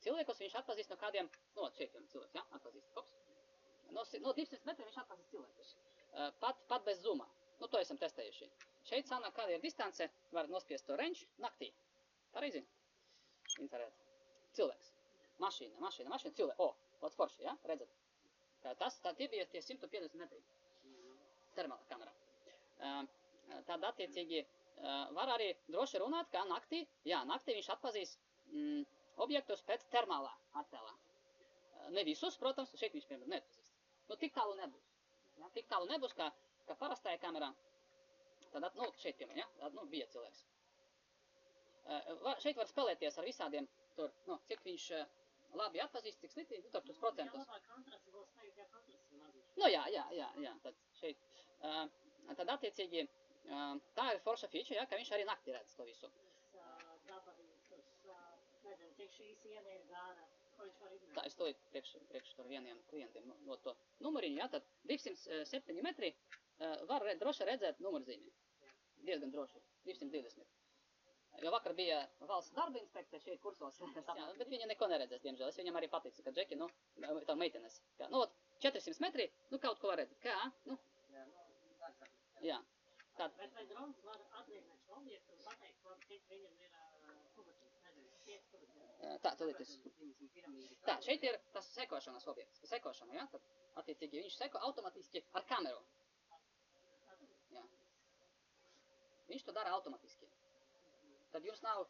cilvēkus viņš atpazīst no kādiem, no šeit jau cilvēks, ja, atpazīst, hops. No 200 metriem viņš atpazīst cilvēkus. Pat bez zoomā. Nu, to esam testējuši. Šeit sanāk, kāda ir distance, var nospiest to range naktī. Pareizi? Infrarēt. Cilvēks. Mašīna, cilvēks. O, ot forši, ja, redzat? Tie bija tie 150 metri. Termālā kamerā. Tad attiecīgi var arī droši runāt, kā naktī, jā, naktī viņš atpazīs objektus pēc termālā attēlā. Ne visus, protams, šeit viņš, piemēram, neatpazīst. Nu, tik tālu nebūs. Ja? Tik tālu nebūs, kā parastajā kamerā. Tad, nu, šeit, piemēram, ja? Nu, bija cilvēks. Šeit var spēlēties ar visādiem, tur, nu, cik viņš labi atpazīst, cik slikti, nu, tur tos procentus. Jā, labāk kontrasts, vēl sniegt, ja kontrasts ir maziņš. Nu, jā, tad šeit. Tad, attiecīgi, tā ir forša feature, ja, ka viņš arī naktī redz to visu. Gabarītus, nezinu, cik šī siena ir gara, ko viņš var izmēt. Tā, es to priekš tur vieniem klientiem no to numuriņu, ja, tad 207 metri var droši redzēt numurzīmi. Diezgan droši, 220. Jo vakar bija valsts darba inspekcija šeit kursos, bet viņa neko neredzēs, diemžēl. Es viņam arī pateicu, ka Džeki, nu, tā meitenes, ka, nu, 400 metri, nu, kaut ko var redzēt. Kā? Nu? Jā. Bet vai drons var atzīmēt šo objektu un pateikt, cik viņam ir kubatīns, nezinu, 5 kubatīns? Tā, tūlīt es. Tā, šeit ir tas sekošanas objekts. Sekošana, ja? Tad, attiecīgi, viņš seko automatiski ar kameru. Jā. Viņš to dara automatiski. Tad jums nav,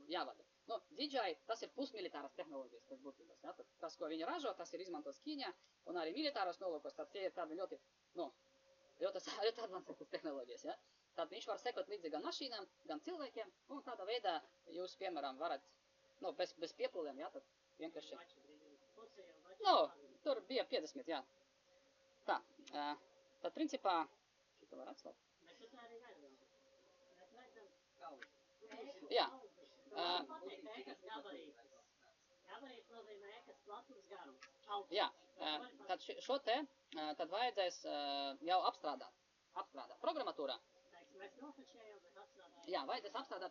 jāvada. Nu, DJI, tas ir pusmilitāras tehnoloģijas, pēc būtības, ja? Tad, tas, ko viņi ražo, tas ir izmantots Ķīņā, un arī militāros nolūkos, tad tie ir tādi ļoti, ļoti advancētas tehnoloģijas, ja? Tad viņš var sekot līdzi gan mašīnām, gan cilvēkiem, un tādā veidā jūs, piemēram, varat, bez piepūlēm, ja, tad vienkārši. Tur bija 50, jā. Tā, tad principā, šito var atstāt. Bet tu tā arī redzam. Mēs redzam kaujas. Jā. Gabarīts nozīmē ekas platums garums. Jā, tad šo te, tad vajadzēs jau apstrādāt. Programmatūrā. Mēs nofočējam, bet apstrādājam. Jā, vajadzēs apstrādāt